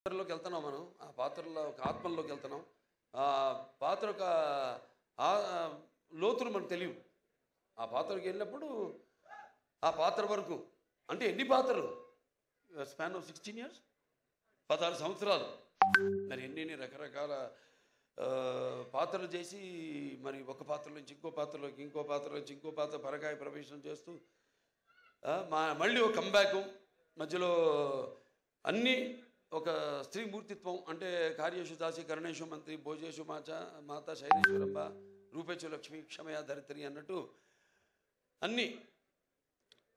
పాత్రలోకి వెళ్తున్నాం మనం. ఆ పాత్రలో ఒక ఆత్మల్లోకి వెళ్తున్నాం. ఆ పాత్ర యొక్క ఆ లోతులు మనకు తెలియవు. ఆ పాత్రకి వెళ్ళినప్పుడు ఆ పాత్ర వరకు అంటే ఎన్ని పాత్రలు స్పాన్ ఆఫ్ 16 years 16 సంవత్సరాలు మరి ఎన్ని రకరకాల పాత్రలు చేసి మరి ఒక పాత్ర నుంచి ఇంకో పాత్రలోకి ఇంకో పాత్ర నుంచి ఇంకో పాత్ర పరకాయ ప్రవేశం చేస్తూ మళ్ళీ ఒక కంబ్యాక్ మధ్యలో అన్నీ ఒక స్త్రీ మూర్తిత్వం అంటే కార్యేషు దాసి కరుణేషు మంత్రి భోజేషు మాత శైలేశ్వరంబ రూపేచు లక్ష్మి క్షమయ ధరిత్రి అన్నట్టు అన్నీ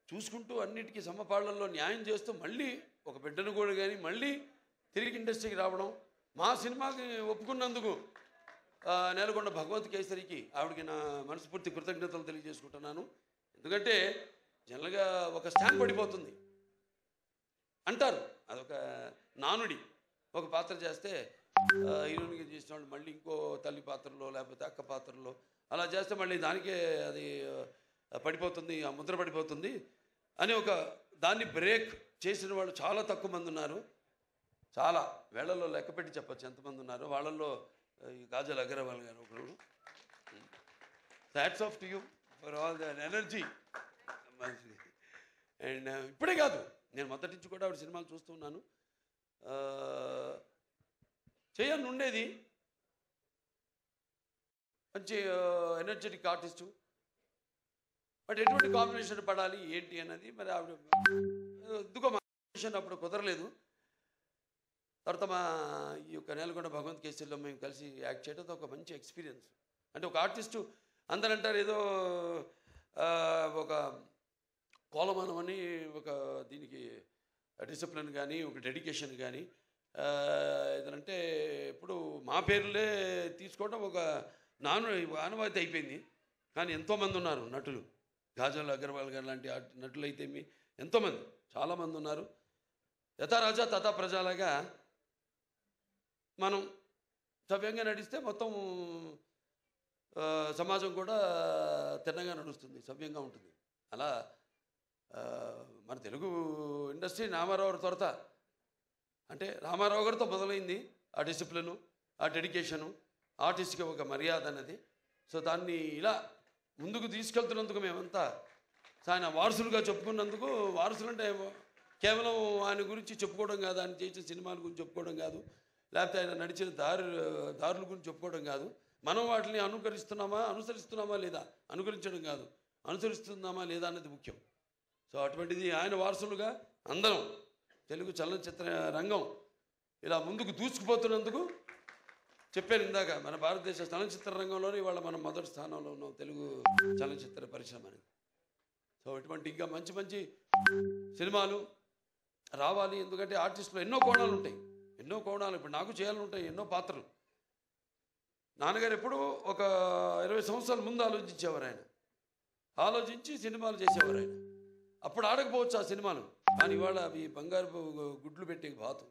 చూసుకుంటూ అన్నిటికీ సమపాళ్లలో న్యాయం చేస్తూ మళ్ళీ ఒక బిడ్డను కూడా కానీ మళ్ళీ తిరిగి ఇండస్ట్రీకి రావడం మా సినిమాకి ఒప్పుకున్నందుకు నేలకొండ భగవంత్ కేసరికి ఆవిడకి నా మనస్ఫూర్తి కృతజ్ఞతలు తెలియజేసుకుంటున్నాను. ఎందుకంటే జనరల్గా ఒక స్టాంప్ పడిపోతుంది అంటారు, అదొక నానుడి. ఒక పాత్ర చేస్తే హీరోయిన్గా చేసిన వాళ్ళు మళ్ళీ ఇంకో తల్లి పాత్రలో లేకపోతే అక్క పాత్రలో అలా చేస్తే మళ్ళీ దానికే అది పడిపోతుంది, ఆ ముద్ర పడిపోతుంది అని ఒక దాన్ని బ్రేక్ చేసిన వాళ్ళు చాలా తక్కువ మంది ఉన్నారు. చాలా వేళల్లో లెక్క పెట్టి చెప్పచ్చు ఎంతమంది ఉన్నారు. వాళ్ళల్లో ఈ కాజల్ అగర్వాల్ గారు ఒకరు. Hats off to you for all the energy. And ఇప్పుడే కాదు, నేను మొదటి నుంచి కూడా ఆవిడ సినిమాలు చూస్తున్నాను. చేయాలని ఉండేది, మంచి ఎనర్జెటిక్ ఆర్టిస్టు. బట్ ఎటువంటి కాంబినేషన్ పడాలి ఏంటి అన్నది మరి ఆవిడ ఎందుకో కాంబినేషన్ అప్పుడు కుదరలేదు. తర్వాత మా ఈ యొక్క నేలకొండ భగవంత్ కేసరిలో మేము కలిసి యాక్ట్ చేయడం ఒక మంచి ఎక్స్పీరియన్స్. అంటే ఒక ఆర్టిస్టు అందరూ అంటారు ఏదో ఒక కోలమానం అని ఒక దీనికి డిసిప్లిన్ కానీ ఒక డెడికేషన్ కానీ ఏదంటే ఇప్పుడు మా పేర్లే తీసుకోవడం ఒక ఆనవాయితీ అయిపోయింది. కానీ ఎంతోమంది ఉన్నారు నటులు, కాజల్ అగర్వాల్ గారు లాంటి నటులు అయితే ఎంతోమంది చాలామంది ఉన్నారు. యథా రాజా తథా ప్రజలాగా మనం సవ్యంగా నడిస్తే మొత్తం సమాజం కూడా తిన్నగా నడుస్తుంది, సవ్యంగా ఉంటుంది. అలా మన తెలుగు ఇండస్ట్రీ రామారావు త్వరత అంటే రామారావు గారితో మొదలైంది ఆ డిసిప్లిను, ఆ డెడికేషను, ఆర్టిస్ట్కి ఒక మర్యాద అన్నది. సో దాన్ని ఇలా ముందుకు తీసుకెళ్తున్నందుకు మేమంతా ఆయన వారసులుగా చెప్పుకున్నందుకు, వారసులు అంటే కేవలం ఆయన గురించి చెప్పుకోవడం కాదు, ఆయన చేసిన సినిమాల గురించి చెప్పుకోవడం కాదు, లేకపోతే ఆయన నడిచిన దారుల గురించి చెప్పుకోవడం కాదు. మనం వాటిని అనుసరిస్తున్నామా లేదా, అనుకరించడం కాదు, అనుసరిస్తున్నామా లేదా అన్నది ముఖ్యం. సో అటువంటిది ఆయన వారసులుగా అందరం తెలుగు చలనచిత్ర రంగం ఇలా ముందుకు దూసుకుపోతున్నందుకు చెప్పాను ఇందాక, మన భారతదేశ చలనచిత్ర రంగంలోనే ఇవాళ మనం మొదటి స్థానంలో ఉన్నాం తెలుగు చలనచిత్ర పరిశ్రమ అనేది. సో ఇటువంటి ఇంకా మంచి మంచి సినిమాలు రావాలి. ఎందుకంటే ఆర్టిస్టులో ఎన్నో కోణాలు ఉంటాయి, ఎన్నో కోణాలు. ఇప్పుడు నాకు చేయాలని ఉంటాయి ఎన్నో పాత్రలు. నాన్నగారు ఎప్పుడు ఒక 20 సంవత్సరాల ముందు ఆలోచించేవారు. ఆయన ఆలోచించి సినిమాలు చేసేవారు. ఆయన అప్పుడు ఆడకపోవచ్చు ఆ సినిమాలు, కానీ ఇవాళ అవి బంగారు గుడ్లు పెట్టే బాతు.